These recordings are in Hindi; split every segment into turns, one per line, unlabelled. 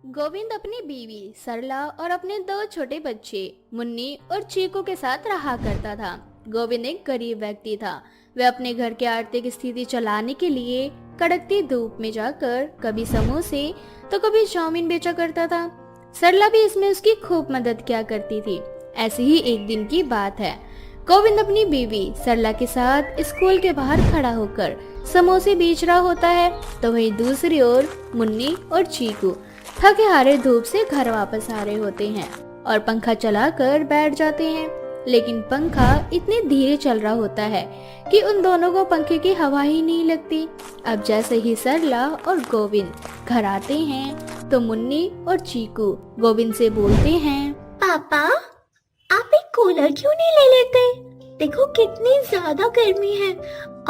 गोविंद अपनी बीवी सरला और अपने दो छोटे बच्चे मुन्नी और चीकू के साथ रहा करता था। गोविंद एक गरीब व्यक्ति था। वह अपने घर की आर्थिक स्थिति चलाने के लिए कड़कती धूप में जाकर कभी समोसे तो कभी चाउमीन बेचा करता था। सरला भी इसमें उसकी खूब मदद किया करती थी। ऐसे ही एक दिन की बात है। गोविंद अपनी बीवी सरला के साथ स्कूल के बाहर खड़ा होकर समोसे बेच रहा होता है, तो वहीं दूसरी ओर मुन्नी और चीकू थके हारे धूप से घर वापस आ रहे होते हैं और पंखा चलाकर बैठ जाते हैं। लेकिन पंखा इतने धीरे चल रहा होता है कि उन दोनों को पंखे की हवा ही नहीं लगती। अब जैसे ही सरला और गोविंद घर आते हैं तो मुन्नी और चीकू गोविंद से बोलते हैं,
पापा आप एक कूलर क्यों नहीं ले लेते? देखो कितनी ज्यादा गर्मी है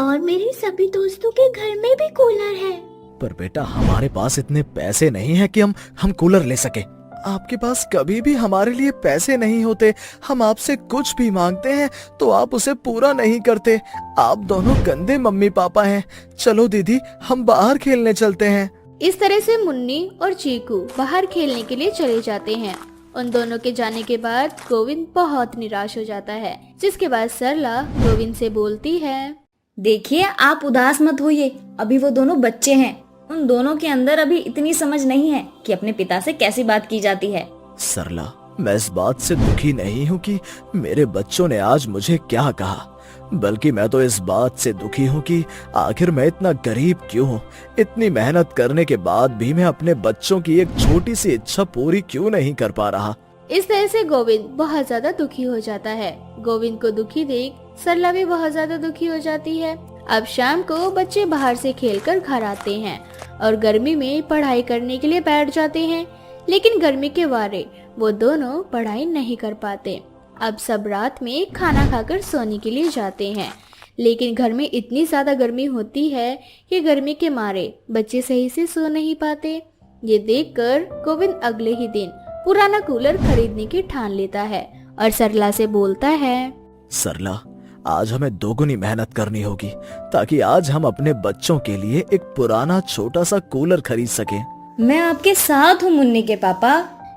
और मेरे सभी दोस्तों के घर में भी कूलर है।
पर बेटा हमारे पास इतने पैसे नहीं है कि हम कूलर ले सके। आपके पास कभी भी हमारे लिए पैसे नहीं होते। हम आपसे कुछ भी मांगते हैं तो आप उसे पूरा नहीं करते। आप दोनों गंदे मम्मी पापा हैं। चलो दीदी हम बाहर खेलने चलते हैं।
इस तरह से मुन्नी और चीकू बाहर खेलने के लिए चले जाते हैं। उन दोनों के जाने के बाद गोविंद बहुत निराश हो जाता है, जिसके बाद सरला गोविंद से बोलती है,
देखिए आप उदास मत होइए, अभी वो दोनों बच्चे हैं। उन दोनों के अंदर अभी इतनी समझ नहीं है कि अपने पिता से कैसी बात की जाती है।
सरला मैं इस बात से दुखी नहीं हूँ कि मेरे बच्चों ने आज मुझे क्या कहा, बल्कि मैं तो इस बात से दुखी हूँ कि आखिर मैं इतना गरीब क्यों हूँ। इतनी मेहनत करने के बाद भी मैं अपने बच्चों की एक छोटी सी इच्छा पूरी क्यों नहीं कर पा रहा।
इस तरह से गोविंद बहुत ज्यादा दुखी हो जाता है। गोविंद को दुखी देख सरला भी बहुत ज्यादा दुखी हो जाती है। अब शाम को बच्चे बाहर से खेलकर घर आते हैं और गर्मी में पढ़ाई करने के लिए बैठ जाते हैं, लेकिन गर्मी के मारे वो दोनों पढ़ाई नहीं कर पाते। अब सब रात में खाना खाकर सोने के लिए जाते हैं, लेकिन घर में इतनी ज्यादा गर्मी होती है कि गर्मी के मारे बच्चे सही से सो नहीं पाते। ये देखकर गोविंद अगले ही दिन पुराना कूलर खरीदने की ठान लेता है और सरला से बोलता है,
सरला आज हमें दोगुनी मेहनत करनी होगी ताकि आज हम अपने बच्चों के लिए एक पुराना छोटा सा कूलर खरीद सकें।
मैं आपके साथ हूँ मुन्नी के पापा।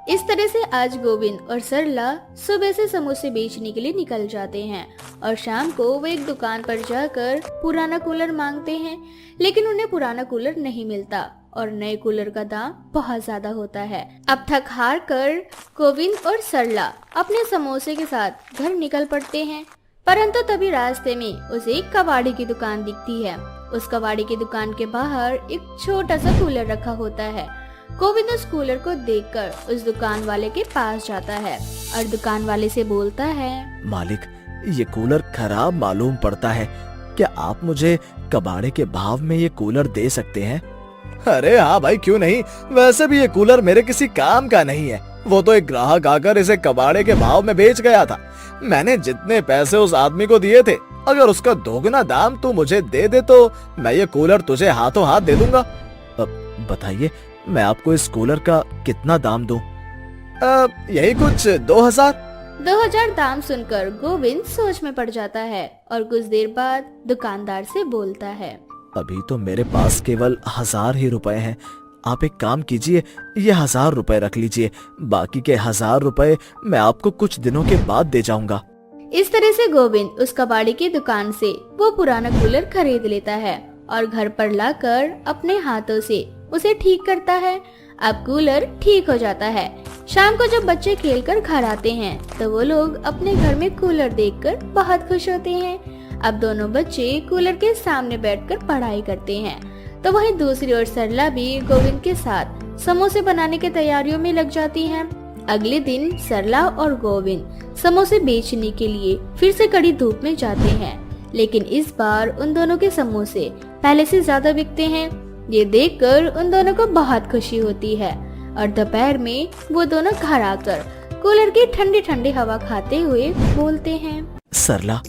इस तरह से आज गोविंद और सरला सुबह से समोसे बेचने के लिए निकल जाते हैं और शाम को वो एक दुकान पर जाकर पुराना कूलर मांगते हैं, लेकिन उन्हें पुराना कूलर नहीं मिलता और नए कूलर का दाम बहुत ज्यादा होता है। अब थक हार कर गोविंद और सरला अपने समोसे के साथ घर निकल पड़ते हैं, परंतु तभी रास्ते में उसे एक कबाड़ी की दुकान दिखती है। उस कबाड़ी की दुकान के बाहर एक छोटा सा कूलर रखा होता है। गोविंद उस कूलर को देखकर उस दुकान वाले के पास जाता है और दुकान वाले से बोलता है,
मालिक ये कूलर खराब मालूम पड़ता है, क्या आप मुझे कबाड़े के भाव में ये कूलर दे सकते हैं? अरे हाँ भाई क्यों नहीं, वैसे भी ये कूलर मेरे किसी काम का नहीं है। वो तो एक ग्राहक आकर इसे कबाड़े के भाव में बेच गया था। मैंने जितने पैसे उस आदमी को दिए थे, अगर उसका दोगुना दाम तू मुझे दे दे तो मैं ये कूलर तुझे हाथों हाथ दे दूंगा। बताइए मैं आपको इस कूलर का कितना दाम दूं? यही कुछ 2000
दाम सुनकर गोविंद सोच में पड़ जाता है और कुछ देर बाद दुकानदार से बोलता है,
अभी तो मेरे पास केवल 1000 ही रुपए हैं। आप एक काम कीजिए, ये 1000 रुपए रख लीजिए, बाकी के 1000 रुपए मैं आपको कुछ दिनों के बाद दे जाऊंगा।
इस तरह से गोविंद उस कबाड़ी की दुकान से वो पुराना कूलर खरीद लेता है और घर पर लाकर अपने हाथों से उसे ठीक करता है। अब कूलर ठीक हो जाता है। शाम को जब बच्चे खेलकर घर आते हैं तो वो लोग अपने घर में कूलर देखकर बहुत खुश होते हैं। अब दोनों बच्चे कूलर के सामने बैठकर पढ़ाई करते हैं, तो वहीं दूसरी ओर सरला भी गोविंद के साथ समोसे बनाने की तैयारियों में लग जाती हैं। अगले दिन सरला और गोविंद समोसे बेचने के लिए फिर से कड़ी धूप में जाते हैं, लेकिन इस बार उन दोनों के समोसे पहले से ज्यादा बिकते हैं। ये देखकर उन दोनों को बहुत खुशी होती है और दोपहर में वो दोनों घर आकर कूलर की ठंडी ठंडी हवा खाते हुए बोलते हैं,
सरला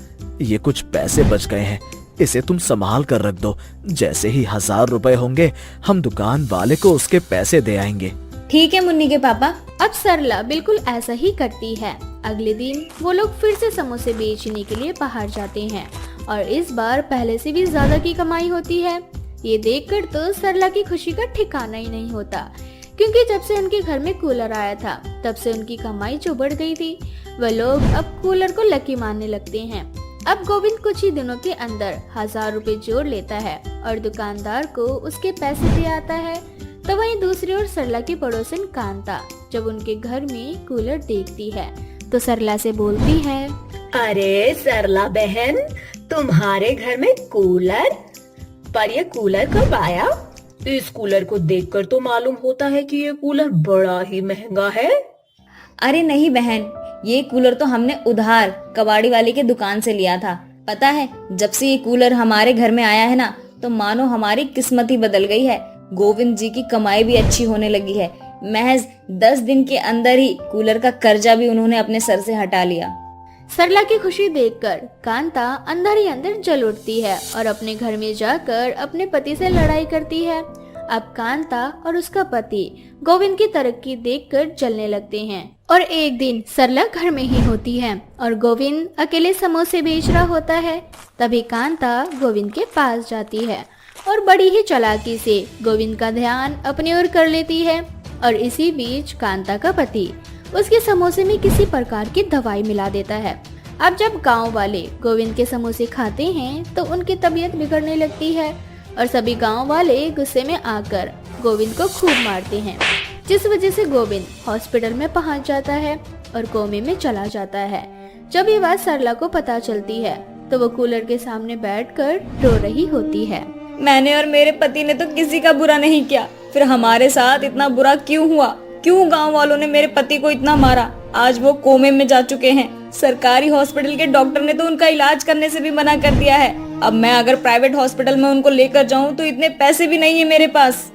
ये कुछ पैसे बच गए हैं, इसे तुम संभाल कर रख दो। जैसे ही 1000 रुपए होंगे हम दुकान वाले को उसके पैसे दे आएंगे।
ठीक है मुन्नी के पापा।
अब सरला बिल्कुल ऐसा ही करती है। अगले दिन वो लोग फिर से समोसे बेचने के लिए बाहर जाते हैं और इस बार पहले से भी ज्यादा की कमाई होती है। ये देखकर तो सरला की खुशी का ठिकाना ही नहीं होता। क्योंकि जब से उनके घर में कूलर आया था तब से उनकी कमाई जो बढ़ गई थी, वह लोग अब कूलर को लकी मानने लगते हैं। अब गोविंद कुछ ही दिनों के अंदर 1000 रुपए जोड़ लेता है और दुकानदार को उसके पैसे दे आता है। तो वहीं दूसरी ओर सरला की पड़ोसन कांता जब उनके घर में कूलर देखती है तो सरला से बोलती है,
अरे सरला बहन, तुम्हारे घर में कूलर? पर ये कूलर कब आया? इस कूलर को देखकर तो मालूम होता है कि ये कूलर बड़ा ही महंगा है।
अरे नहीं बहन, ये कूलर तो हमने उधार कबाड़ी वाले के दुकान से लिया था। पता है, जब से ये कूलर हमारे घर में आया है ना, तो मानो हमारी किस्मत ही बदल गई है। गोविंद जी की कमाई भी अच्छी होने लगी है। महज 10 दिन के अंदर ही कूलर का कर्जा भी उन्होंने अपने सर से हटा लिया।
सरला की खुशी देखकर कांता अंदर ही अंदर जल उठती है और अपने घर में जाकर अपने पति से लड़ाई करती है। अब कांता और उसका पति गोविंद की तरक्की देखकर जलने लगते हैं। और एक दिन सरला घर में ही होती है और गोविंद अकेले समोसे बेच रहा होता है। तभी कांता गोविंद के पास जाती है और बड़ी ही चालाकी से गोविंद का ध्यान अपनी ओर कर लेती है। और इसी बीच कांता का पति उसके समोसे में किसी प्रकार की दवाई मिला देता है। अब जब गांव वाले गोविंद के समोसे खाते हैं तो उनकी तबीयत बिगड़ने लगती है और सभी गांव वाले गुस्से में आकर गोविंद को खूब मारते हैं, जिस वजह से गोविंद हॉस्पिटल में पहुंच जाता है और कोमे में चला जाता है। जब ये बात सरला को पता चलती है तो वो कूलर के सामने बैठकर रो रही होती है।
मैंने और मेरे पति ने तो किसी का बुरा नहीं किया, फिर हमारे साथ इतना बुरा क्यों हुआ? क्यों गांव वालों ने मेरे पति को इतना मारा? आज वो कोमे में जा चुके हैं। सरकारी हॉस्पिटल के डॉक्टर ने तो उनका इलाज करने से भी मना कर दिया है। अब मैं अगर प्राइवेट हॉस्पिटल में उनको लेकर जाऊं तो इतने पैसे भी नहीं है मेरे पास।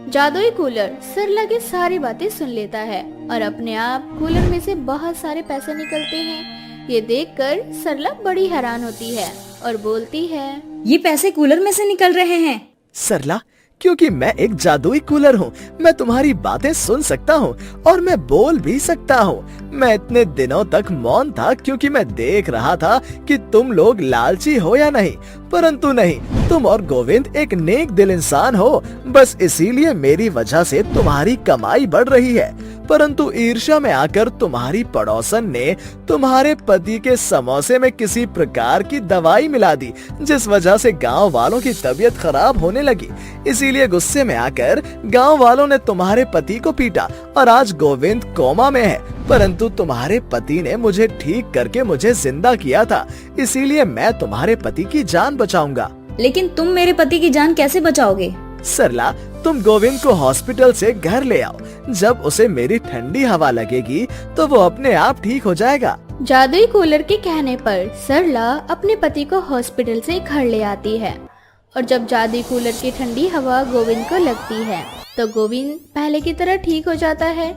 जादुई कूलर सरला की सारी बातें सुन लेता है और अपने आप कूलर में से बहुत सारे पैसे निकलते हैं। ये देखकर सरला बड़ी हैरान होती है और बोलती है,
ये पैसे कूलर में से निकल रहे हैं?
सरला, क्योंकि मैं एक जादुई कूलर हूँ, मैं तुम्हारी बातें सुन सकता हूँ और मैं बोल भी सकता हूँ। मैं इतने दिनों तक मौन था क्योंकि मैं देख रहा था कि तुम लोग लालची हो या नहीं, परंतु नहीं, तुम और गोविंद एक नेक दिल इंसान हो। बस इसीलिए मेरी वजह से तुम्हारी कमाई बढ़ रही है। परंतु ईर्ष्या में आकर तुम्हारी पड़ोसन ने तुम्हारे पति के समोसे में किसी प्रकार की दवाई मिला दी, जिस वजह से गांव वालों की तबीयत खराब होने लगी। इसीलिए गुस्से में आकर गांव वालों ने तुम्हारे पति को पीटा और आज गोविंद कोमा में है। परंतु तुम्हारे पति ने मुझे ठीक करके मुझे जिंदा किया था, इसीलिए मैं तुम्हारे पति की जान बचाऊंगा।
लेकिन तुम मेरे पति की जान कैसे बचाओगे?
सरला, तुम गोविंद को हॉस्पिटल से घर ले आओ। जब उसे मेरी ठंडी हवा लगेगी तो वो अपने आप ठीक हो जाएगा।
जादुई कूलर के कहने पर सरला अपने पति को हॉस्पिटल से घर ले आती है और जब जादुई कूलर की ठंडी हवा गोविंद को लगती है तो गोविंद पहले की तरह ठीक हो जाता है।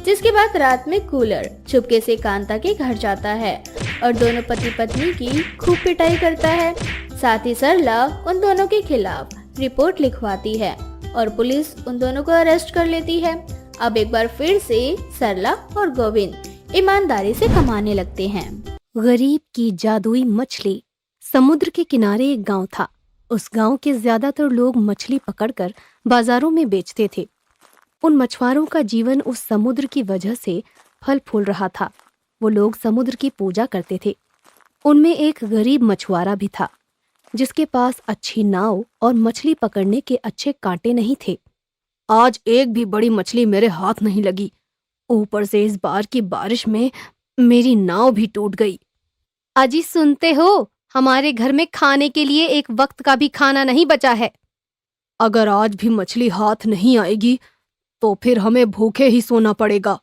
जिसके बाद रात में कूलर चुपके से कांता के घर जाता है और दोनों पति पत्नी की खूब पिटाई करता है। साथ ही सरला उन दोनों के खिलाफ रिपोर्ट लिखवाती है और पुलिस उन दोनों को अरेस्ट कर लेती है। अब एक बार फिर से सरला और गोविंद ईमानदारी से कमाने लगते हैं।
गरीब की जादुई मछली। समुद्र के किनारे एक गांव था। उस गांव के ज्यादातर लोग मछली पकड़कर बाजारों में बेचते थे। उन मछुआरों का जीवन उस समुद्र की वजह से फल फूल रहा था। वो लोग समुद्र की पूजा करते थे। उनमें एक गरीब मछुआरा भी था जिसके पास अच्छी नाव और मछली पकड़ने के अच्छे कांटे नहीं थे। आज एक भी बड़ी मछली मेरे हाथ नहीं लगी। ऊपर से इस बार की बारिश में मेरी नाव भी टूट गई। अजी सुनते हो, हमारे घर में खाने के लिए एक वक्त का भी खाना नहीं बचा है। अगर आज भी मछली हाथ नहीं आएगी तो फिर हमें भूखे ही सोना पड़ेगा।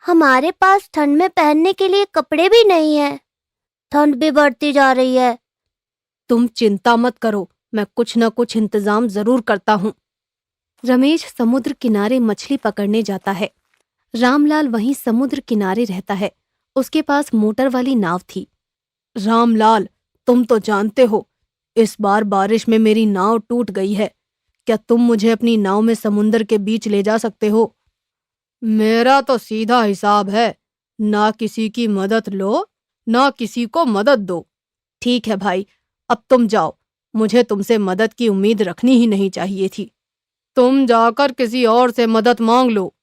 हमारे पास ठंड में पहनने के लिए कपड़े भी नहीं है। ठंड भी बढ़ती जा रही है।
तुम चिंता मत करो, मैं कुछ न कुछ इंतजाम जरूर करता हूँ। रमेश समुद्र किनारे मछली पकड़ने जाता है। रामलाल वहीं समुद्र किनारे रहता है। उसके पास मोटर वाली नाव थी। रामलाल, तुम तो जानते हो इस बार बारिश में मेरी नाव टूट गई है। क्या तुम मुझे अपनी नाव में समुद्र के बीच ले जा सकते हो? मेरा तो सीधा हिसाब है, ना किसी की मदद लो ना किसी को मदद दो। ठीक है भाई, अब तुम जाओ। मुझे तुमसे मदद की उम्मीद रखनी ही नहीं चाहिए थी। तुम जाकर किसी और से मदद मांग लो।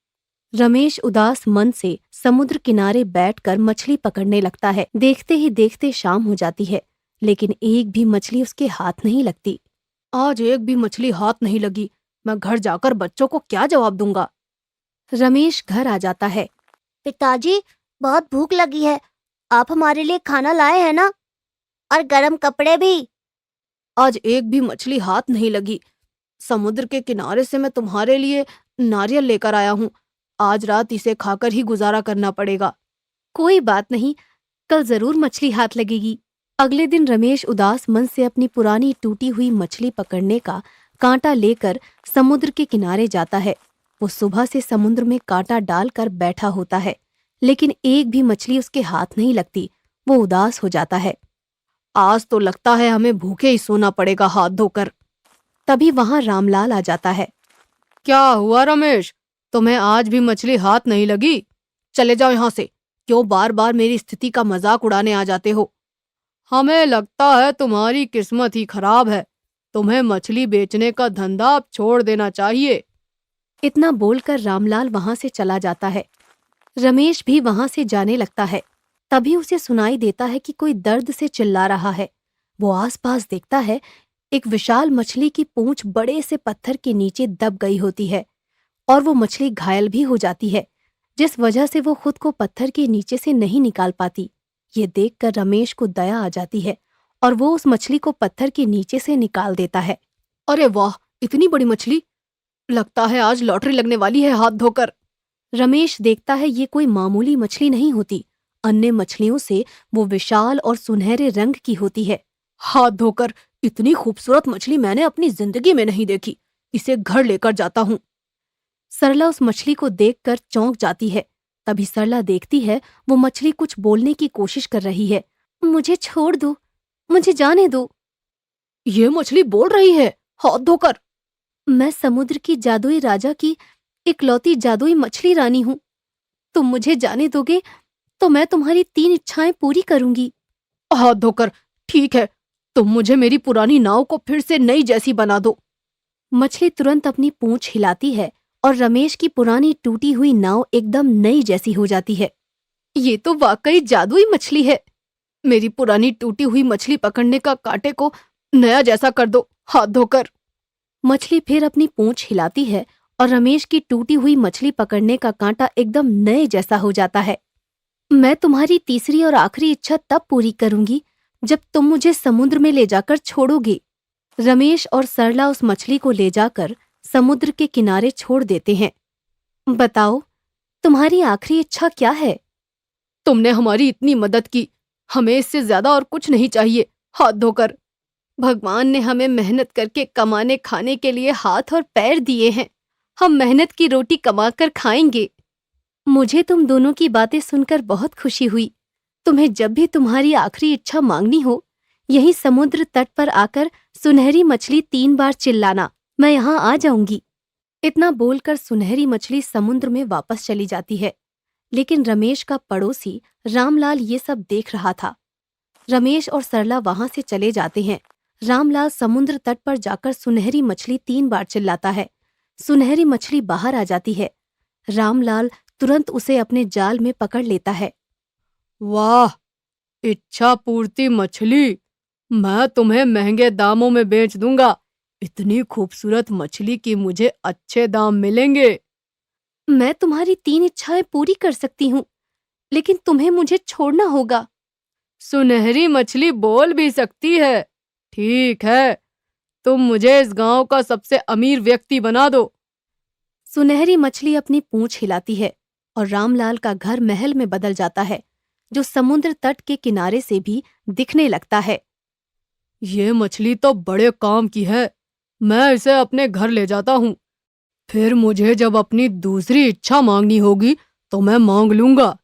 रमेश उदास मन से समुद्र किनारे बैठकर मछली पकड़ने लगता है। देखते ही देखते शाम हो जाती है, लेकिन एक भी मछली उसके हाथ नहीं लगती। आज एक भी मछली हाथ नहीं लगी, मैं घर जाकर बच्चों को क्या जवाब दूंगा। रमेश घर आ जाता है।
पिताजी, बहुत भूख लगी है, आप हमारे लिए खाना लाए हैं ना? और गरम कपड़े भी।
आज एक भी मछली हाथ नहीं लगी। समुद्र के किनारे से मैं तुम्हारे लिए नारियल लेकर आया हूँ। आज रात इसे खाकर ही गुजारा करना पड़ेगा। कोई बात नहीं, कल जरूर मछली हाथ लगेगी। अगले दिन रमेश उदास मन से अपनी पुरानी टूटी हुई मछली पकड़ने का कांटा लेकर समुद्र के किनारे जाता है। वो सुबह से समुद्र में कांटा डालकर बैठा होता है, लेकिन एक भी मछली उसके हाथ नहीं लगती। वो उदास हो जाता है। आज तो लगता है हमें भूखे ही सोना पड़ेगा हाथ धोकर। तभी वहां रामलाल आ जाता है। क्या हुआ रमेश, तुम्हें आज भी मछली हाथ नहीं लगी? चले जाओ यहाँ से, क्यों बार बार मेरी स्थिति का मजाक उड़ाने आ जाते हो? हमें लगता है तुम्हारी किस्मत ही खराब है। तुम्हें मछली बेचने का धंधा अब छोड़ देना चाहिए। इतना बोलकर रामलाल वहां से चला जाता है। रमेश भी वहां से जाने लगता है। तभी उसे सुनाई देता है कि कोई दर्द से चिल्ला रहा है। वो आसपास देखता है, एक विशाल मछली की पूंछ बड़े से पत्थर के नीचे दब गई होती है और वो मछली घायल भी हो जाती है, जिस वजह से वो खुद को पत्थर के नीचे से नहीं निकाल पाती। ये देखकर रमेश को दया आ जाती है और वो उस मछली को पत्थर के नीचे से निकाल देता है। अरे वाह, इतनी बड़ी मछली! लगता है आज लॉटरी लगने वाली है हाथ धोकर। रमेश देखता है ये कोई मामूली मछली नहीं होती। अन्य मछलियों से वो विशाल और सुनहरे रंग की होती है। हाथ धोकर इतनी खूबसूरत मछली मैंने अपनी जिंदगी में नहीं देखी। इसे घर लेकर जाता हूँ। सरला उस मछली को देखकर चौंक जाती है। तभी सरला देखती है वो मछली कुछ बोलने की कोशिश कर रही है। मुझे छोड़ दो, मुझे जाने दो। ये मछली बोल रही है हाथ धोकर। मैं समुद्र की जादुई राजा की इकलौती जादुई मछली रानी हूँ। तुम मुझे जाने दोगे तो मैं तुम्हारी 3 इच्छाएं पूरी करूंगी। हाथ धोकर, ठीक है, तुम मुझे मेरी पुरानी नाव को फिर से नई जैसी बना दो। मछली तुरंत अपनी पूंछ हिलाती है और रमेश की पुरानी टूटी हुई नाव एकदम नई जैसी हो जाती है। ये तो वाकई जादुई मछली है। मेरी पुरानी टूटी हुई मछली पकड़ने का कांटे को नया जैसा कर दो हाथ धोकर। मछली फिर अपनी पूंछ हिलाती है और रमेश की टूटी हुई मछली पकड़ने का कांटा एकदम नए जैसा हो जाता है। मैं तुम्हारी तीसरी और आखिरी इच्छा तब पूरी करूंगी जब तुम मुझे समुद्र में ले जाकर छोड़ोगे। रमेश और सरला उस मछली को ले जाकर समुद्र के किनारे छोड़ देते हैं। बताओ, तुम्हारी आखिरी इच्छा क्या है? तुमने हमारी इतनी मदद की, हमें इससे ज्यादा और कुछ नहीं चाहिए हाथ धोकर। भगवान ने हमें मेहनत करके कमाने खाने के लिए हाथ और पैर दिए हैं। हम मेहनत की रोटी कमाकर खाएंगे। मुझे तुम दोनों की बातें सुनकर बहुत खुशी हुई। तुम्हें जब भी तुम्हारी आखिरी इच्छा मांगनी हो, यही समुद्र तट पर आकर सुनहरी मछली 3 बार चिल्लाना, मैं यहाँ आ जाऊंगी। इतना बोलकर सुनहरी मछली समुद्र में वापस चली जाती है। लेकिन रमेश का पड़ोसी रामलाल ये सब देख रहा था। रमेश और सरला वहां से चले जाते हैं। रामलाल समुद्र तट पर जाकर सुनहरी मछली 3 बार चिल्लाता है। सुनहरी मछली बाहर आ जाती है। रामलाल तुरंत उसे अपने जाल में पकड़ लेता है। वाह, इच्छा पूर्ति मछली! मैं तुम्हें महंगे दामों में बेच दूंगा। इतनी खूबसूरत मछली की मुझे अच्छे दाम मिलेंगे। मैं तुम्हारी 3 इच्छाएं पूरी कर सकती हूँ, लेकिन तुम्हें मुझे छोड़ना होगा। सुनहरी मछली बोल भी सकती है। ठीक है, तुम मुझे इस गांव का सबसे अमीर व्यक्ति बना दो। सुनहरी मछली अपनी पूंछ हिलाती है और रामलाल का घर महल में बदल जाता है, जो समुद्र तट के किनारे से भी दिखने लगता है। ये मछली तो बड़े काम की है। मैं इसे अपने घर ले जाता हूँ। फिर मुझे जब अपनी दूसरी इच्छा मांगनी होगी तो मैं मांग लूंगा।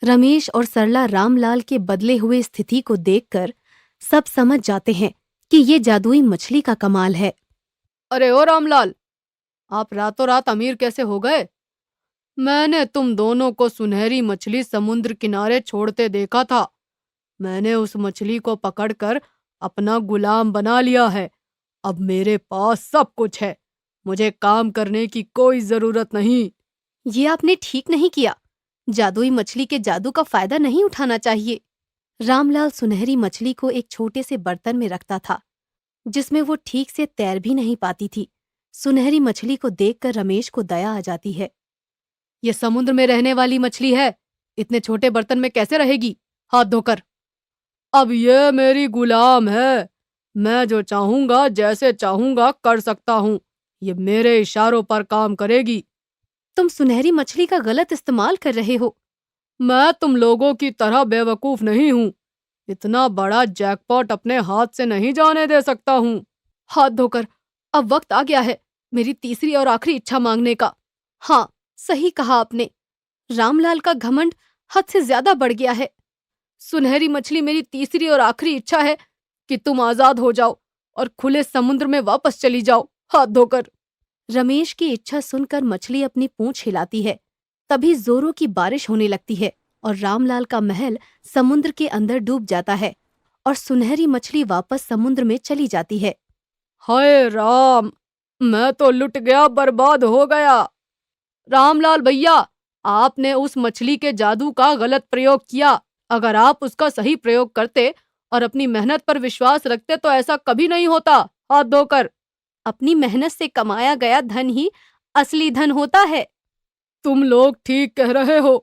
रमेश और सरला रामलाल के बदले हुए स्थिति को देखकर सब समझ जाते हैं कि ये जादुई मछली का कमाल है। अरे ओ रामलाल, आप रातों रात अमीर कैसे हो गए? मैंने तुम दोनों को सुनहरी मछली समुद्र किनारे छोड़ते देखा था। मैंने उस मछली को पकड़कर अपना गुलाम बना लिया है। अब मेरे पास सब कुछ है।
मुझे काम करने की कोई जरूरत नहीं।
ये आपने ठीक नहीं किया। जादुई मछली के जादू का फायदा नहीं उठाना चाहिए। रामलाल सुनहरी मछली को एक छोटे से बर्तन में रखता था, जिसमें वो ठीक से तैर भी नहीं पाती थी। सुनहरी मछली को देखकर रमेश को दया आ जाती है।
ये समुद्र में रहने वाली मछली है, इतने छोटे बर्तन में कैसे रहेगी? हाथ धोकर। अब ये मेरी गुलाम है, मैं जो चाहूंगा जैसे चाहूंगा कर सकता हूँ। ये मेरे इशारों पर काम करेगी।
तुम सुनहरी मछली का गलत इस्तेमाल कर रहे हो।
मैं तुम लोगों की तरह बेवकूफ नहीं हूँ। इतना बड़ा जैकपॉट अपने हाथ से नहीं जाने दे सकता हूँ।
हाथ धोकर। अब वक्त आ गया है मेरी तीसरी और आखिरी इच्छा मांगने का। हाँ, सही कहा आपने। रामलाल का घमंड हद से ज्यादा बढ़ गया है। सुनहरी मछली, मेरी तीसरी और आखिरी इच्छा है कि तुम आजाद हो जाओ और खुले समुद्र में वापस चली जाओ, हाथ धोकर। रमेश की इच्छा सुनकर मछली अपनी पूंछ हिलाती है। तभी जोरों की बारिश होने लगती है और रामलाल का महल समुद्र के अंदर डूब जाता है और सुनहरी मछली वापस समुद्र में चली जाती है।
हाय राम, मैं तो लुट गया, बर्बाद हो गया। रामलाल भैया, आपने उस मछली के जादू का गलत प्रयोग किया। अगर आप उसका सही प्रयोग करते और अपनी मेहनत पर विश्वास रखते तो ऐसा कभी नहीं होता, हाथ धोकर।
अपनी मेहनत से कमाया गया धन ही असली धन होता है।
तुम लोग ठीक कह रहे हो।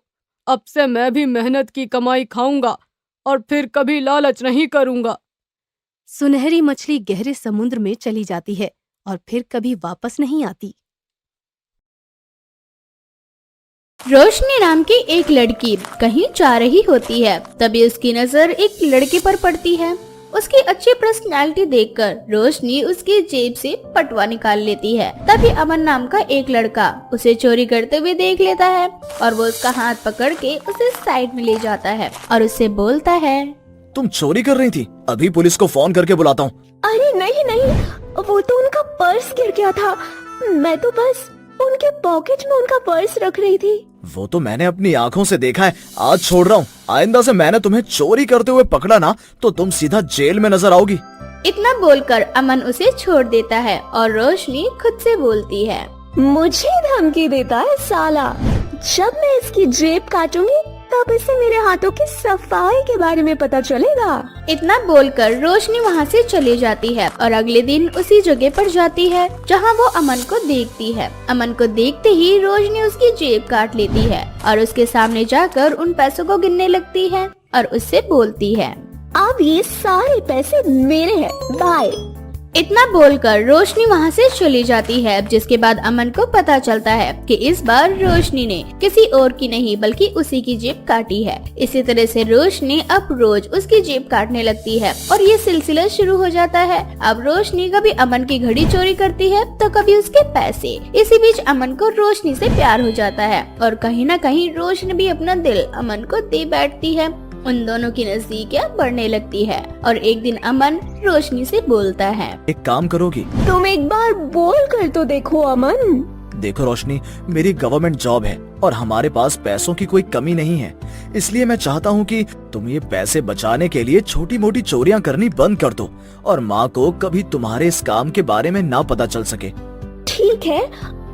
अब से मैं भी मेहनत की कमाई खाऊंगा और फिर कभी लालच नहीं करूंगा।
सुनहरी मछली गहरे समुद्र में चली जाती है और फिर कभी वापस नहीं आती।
रोशनी नाम की एक लड़की कहीं जा रही होती है। तभी उसकी नजर एक लड़के पर पड़ती है। उसकी अच्छी पर्सनैलिटी देखकर रोशनी उसकी जेब से पटवा निकाल लेती है। तभी अमन नाम का एक लड़का उसे चोरी करते हुए देख लेता है और वो उसका हाथ पकड़ के उसे साइड में ले जाता है और उससे बोलता है,
तुम चोरी कर रही थी? अभी पुलिस को फोन करके बुलाता हूँ।
अरे नहीं नहीं, वो तो उनका पर्स गिर गया था। मैं तो बस उनके पॉकेट में उनका पर्स रख रही थी।
वो तो मैंने अपनी आंखों से देखा है। आज छोड़ रहा हूँ। आइंदा से मैंने तुम्हें चोरी करते हुए पकड़ा ना तो तुम सीधा जेल में नजर आओगी।
इतना बोलकर अमन उसे छोड़ देता है और रोशनी खुद से बोलती है,
मुझे धमकी देता है साला। जब मैं इसकी जेब काटूंगी तब इसे मेरे हाथों की सफाई के बारे में पता चलेगा।
इतना बोलकर रोशनी वहाँ से चली जाती है और अगले दिन उसी जगह पर जाती है जहाँ वो अमन को देखती है। अमन को देखते ही रोशनी उसकी जेब काट लेती है और उसके सामने जाकर उन पैसों को गिनने लगती है और उससे बोलती है,
अब ये सारे पैसे मेरे हैं, बाय।
इतना बोलकर रोशनी वहाँ से चली जाती है। जिसके बाद अमन को पता चलता है कि इस बार रोशनी ने किसी और की नहीं बल्कि उसी की जेब काटी है। इसी तरह से रोशनी अब रोज उसकी जेब काटने लगती है और ये सिलसिला शुरू हो जाता है। अब रोशनी कभी अमन की घड़ी चोरी करती है तो कभी उसके पैसे। इसी बीच अमन को रोशनी से प्यार हो जाता है और कहीं न कहीं रोशनी भी अपना दिल अमन को दे बैठती है। उन दोनों की नजदीकियां बढ़ने लगती है और एक दिन अमन रोशनी से बोलता है,
एक काम करोगी?
तुम एक बार बोल कर तो देखो अमन।
देखो रोशनी, मेरी गवर्नमेंट जॉब है और हमारे पास पैसों की कोई कमी नहीं है। इसलिए मैं चाहता हूँ कि तुम ये पैसे बचाने के लिए छोटी मोटी चोरियाँ करनी बंद कर दो और माँ को कभी तुम्हारे इस काम के बारे में ना पता चल सके।
ठीक है,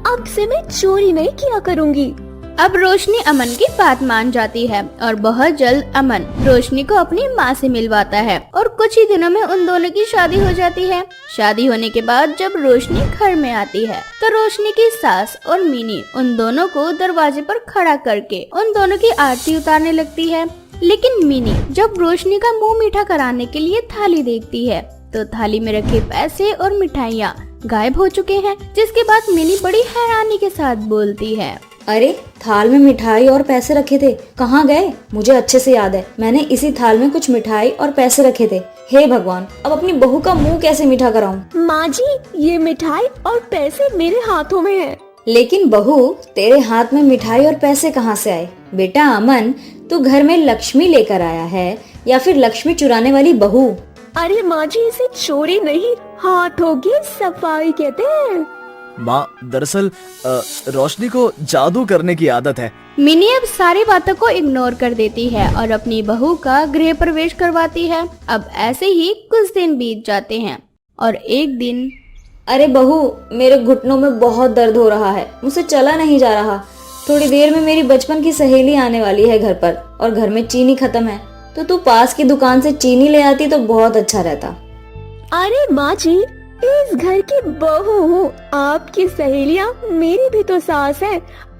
अब से मैं चोरी नहीं किया करूँगी।
अब रोशनी अमन की बात मान जाती है और बहुत जल्द अमन रोशनी को अपनी माँ से मिलवाता है और कुछ ही दिनों में उन दोनों की शादी हो जाती है। शादी होने के बाद जब रोशनी घर में आती है तो रोशनी की सास और मिनी उन दोनों को दरवाजे पर खड़ा करके उन दोनों की आरती उतारने लगती है। लेकिन मिनी जब रोशनी का मुंह मीठा कराने के लिए थाली देखती है तो थाली में रखे पैसे और मिठाइयाँ गायब हो चुके हैं। जिसके बाद मिनी बड़ी हैरानी के साथ बोलती है,
अरे थाल में मिठाई और पैसे रखे थे, कहाँ गए? मुझे अच्छे से याद है, मैंने इसी थाल में कुछ मिठाई और पैसे रखे थे। हे भगवान, अब अपनी बहू का मुंह कैसे मीठा कराऊं?
माँ जी, ये मिठाई और पैसे मेरे हाथों में है।
लेकिन बहू, तेरे हाथ में मिठाई और पैसे कहाँ से आए? बेटा अमन, तू घर में लक्ष्मी लेकर आया है या फिर लक्ष्मी चुराने वाली बहू?
अरे माँ जी, इसे चोरी नहीं, हाथों की सफाई कहते हैं।
माँ, दरअसल रोशनी को जादू करने की आदत है।
मिनी अब सारी बातों को इग्नोर कर देती है और अपनी बहू का गृह प्रवेश करवाती है। अब ऐसे ही कुछ दिन बीत जाते हैं और एक दिन
अरे बहू, मेरे घुटनों में बहुत दर्द हो रहा है, मुझसे चला नहीं जा रहा। थोड़ी देर में मेरी बचपन की सहेली आने वाली है घर पर, और घर में चीनी खत्म है, तो तू पास की दुकान से चीनी ले आती तो बहुत अच्छा रहता।
अरे माँ जी, इस घर की बहू हूँ, आपकी सहेलियाँ मेरी भी तो सास है।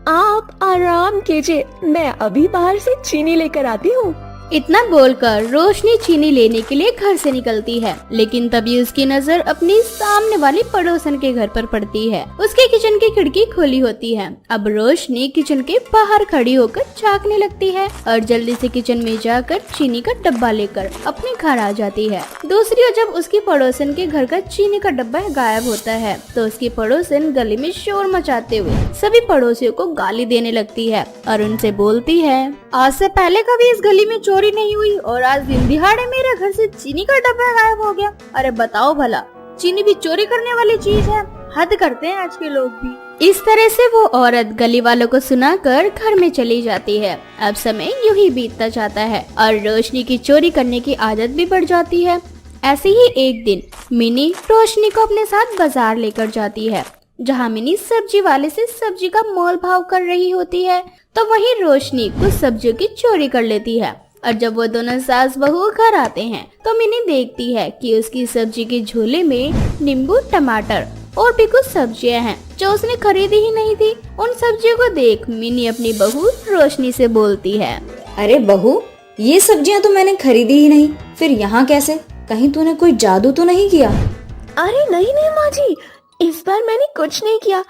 आप आराम कीजिए, मैं अभी बाहर से चीनी लेकर आती हूँ।
इतना बोलकर रोशनी चीनी लेने के लिए घर से निकलती है, लेकिन तभी उसकी नजर अपनी सामने वाली पड़ोसन के घर पर पड़ती है। उसके किचन की खिड़की खुली होती है। अब रोशनी किचन के बाहर खड़ी होकर झांकने लगती है और जल्दी से किचन में जाकर चीनी का डब्बा लेकर अपने घर आ जाती है। दूसरी ओर जब उसकी पड़ोसन के घर का चीनी का डब्बा गायब होता है तो उसकी पड़ोसन गली में शोर मचाते हुए सभी पड़ोसियों को गाली देने लगती है और उनसे बोलती है, आज से पहले कभी इस गली में चोरी नहीं हुई और आज दिन दिहाड़े मेरे घर से चीनी का डब्बा गायब हो गया। अरे बताओ भला, चीनी भी चोरी करने वाली चीज है? हद करते हैं आज के लोग भी। इस तरह से वो औरत गली वालों को सुनाकर घर में चली जाती है। अब समय यूं ही बीतता जाता है और रोशनी की चोरी करने की आदत भी बढ़ जाती है। ऐसे ही एक दिन मिनी रोशनी को अपने साथ बाजार लेकर जाती है, जहाँ मिनी सब्जी वाले से सब्जी का मोल भाव कर रही होती है, तो वहीं रोशनी कुछ सब्जियों की चोरी कर लेती है। और जब वो दोनों सास बहू घर आते हैं तो मिनी देखती है कि उसकी सब्जी के झोले में नींबू, टमाटर और भी कुछ सब्जियां हैं जो उसने खरीदी ही नहीं थी। उन सब्जियों को देख मिनी अपनी बहू रोशनी से बोलती है,
अरे बहू, ये सब्जियां तो मैंने खरीदी ही नहीं, फिर यहाँ कैसे? कहीं तूने कोई जादू तो नहीं किया?
अरे नहीं नहीं माँ जी, इस बार मैंने कुछ नहीं किया,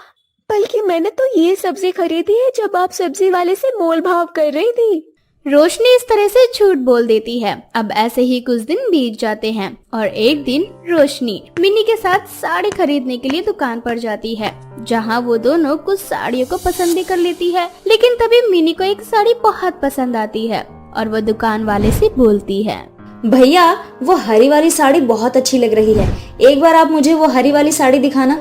बल्कि मैंने तो ये सब्जी खरीदी है जब आप सब्जी वाले से मोल भाव कर रही थी।
रोशनी इस तरह से झूठ बोल देती है। अब ऐसे ही कुछ दिन बीत जाते हैं और एक दिन रोशनी मिनी के साथ साड़ी खरीदने के लिए दुकान पर जाती है, जहां वो दोनों कुछ साड़ियों को पसंद भी कर लेती है। लेकिन तभी मिनी को एक साड़ी बहुत पसंद आती है और वो दुकान वाले से बोलती है,
भैया, वो हरी वाली साड़ी बहुत अच्छी लग रही है, एक बार आप मुझे वो हरी वाली साड़ी दिखाना।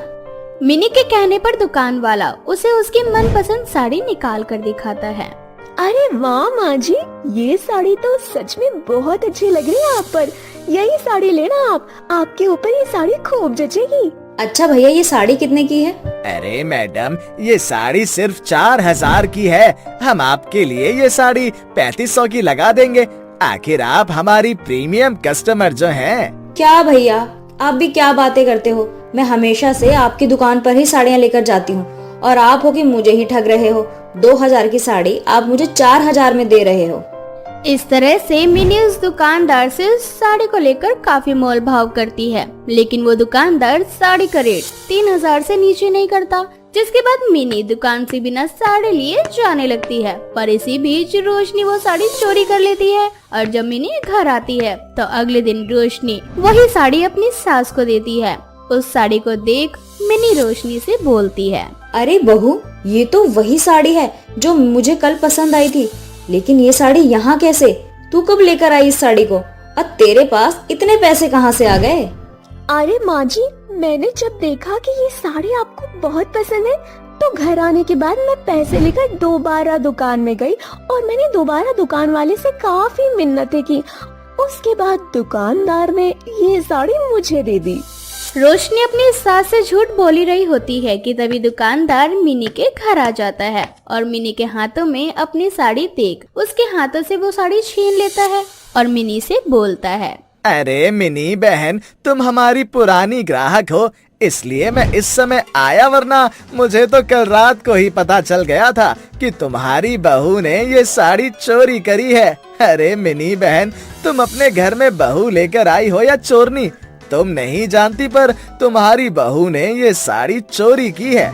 मिनी के कहने पर दुकान वाला उसे उसकी मनपसंद साड़ी निकाल कर दिखाता है।
अरे वाह माँ जी, ये साड़ी तो सच में बहुत अच्छी लग रही है आप पर। यही साड़ी लेना आप, आपके ऊपर ये साड़ी खूब जचेगी।
अच्छा भैया, ये साड़ी कितने की है?
अरे मैडम, ये साड़ी सिर्फ 4000 की है। हम आपके लिए ये साड़ी 3500 की लगा देंगे। आखिर आप हमारी प्रीमियम कस्टमर जो हैं।
क्या भैया, आप भी क्या बातें करते हो? मैं हमेशा से आपकी दुकान पर ही साड़ियाँ लेकर जाती हूँ और आप हो कि मुझे ही ठग रहे हो। 2000 की साड़ी आप मुझे 4000 में दे रहे हो।
इस तरह से मिनी उस दुकानदार से उस साड़ी को लेकर काफी मोल भाव करती है, लेकिन वो दुकानदार साड़ी का रेट 3000 से नीचे नहीं करता। जिसके बाद मिनी दुकान से बिना साड़ी लिए जाने लगती है। पर इसी बीच रोशनी वो साड़ी चोरी कर लेती है और जब मिनी घर आती है तो अगले दिन रोशनी वही साड़ी अपनी सास को देती है। उस साड़ी को देख मिनी रोशनी से बोलती है,
अरे बहू, ये तो वही साड़ी है जो मुझे कल पसंद आई थी, लेकिन ये साड़ी यहाँ कैसे? तू कब लेकर आई इस साड़ी को? और तेरे पास इतने पैसे कहाँ से आ गए?
अरे माँ जी, मैंने जब देखा कि ये साड़ी आपको बहुत पसंद है तो घर आने के बाद मैं पैसे लेकर दोबारा दुकान में गई और मैंने दोबारा दुकान वाले से काफी मिन्नतें की। उसके बाद दुकानदार ने ये साड़ी मुझे दे दी।
रोशनी अपनी सास से झूठ बोली रही होती है कि तभी दुकानदार मिनी के घर आ जाता है और मिनी के हाथों में अपनी साड़ी देख उसके हाथों से वो साड़ी छीन लेता है और मिनी से बोलता है,
अरे मिनी बहन, तुम हमारी पुरानी ग्राहक हो, इसलिए मैं इस समय आया, वरना मुझे तो कल रात को ही पता चल गया था कि तुम्हारी बहू ने ये साड़ी चोरी करी है। अरे मिनी बहन, तुम अपने घर में बहू लेकर आई हो या चोरनी, तुम नहीं जानती, पर तुम्हारी बहू ने ये साड़ी चोरी की है।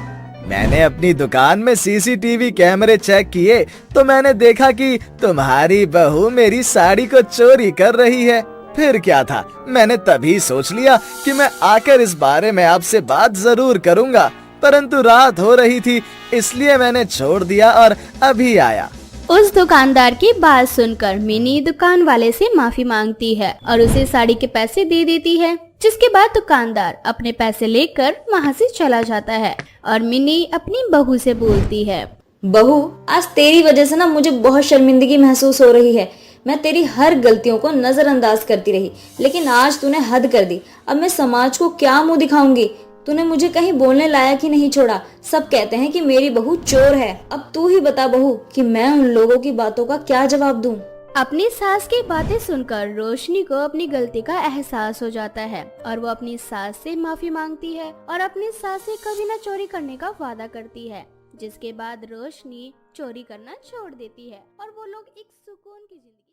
मैंने अपनी दुकान में सीसीटीवी कैमरे चेक किए तो मैंने देखा कि तुम्हारी बहू मेरी साड़ी को चोरी कर रही है। फिर क्या था, मैंने तभी सोच लिया कि मैं आकर इस बारे में आपसे बात जरूर करूंगा, परंतु रात हो रही थी इसलिए मैंने छोड़ दिया और अभी आया।
उस दुकानदार की बात सुनकर मिनी दुकान वाले से माफी मांगती है और उसे साड़ी के पैसे दे देती है। जिसके बाद दुकानदार अपने पैसे लेकर वहाँ से चला जाता है और मिनी अपनी बहू से बोलती है,
बहू, आज तेरी वजह से ना मुझे बहुत शर्मिंदगी महसूस हो रही है। मैं तेरी हर गलतियों को नजरअंदाज करती रही, लेकिन आज तूने हद कर दी। अब मैं समाज को क्या मुंह दिखाऊंगी? तूने मुझे कहीं बोलने लायक ही नहीं छोड़ा। सब कहते हैं कि मेरी बहू चोर है। अब तू ही बता बहू कि मैं उन लोगों की बातों का क्या जवाब दूं।
अपनी सास की बातें सुनकर रोशनी को अपनी गलती का एहसास हो जाता है और वो अपनी सास से माफी मांगती है और अपनी सास से कभी न चोरी करने का वादा करती है, जिसके बाद रोशनी चोरी करना छोड़ देती है और वो लोग एक सुकून की जिंदगी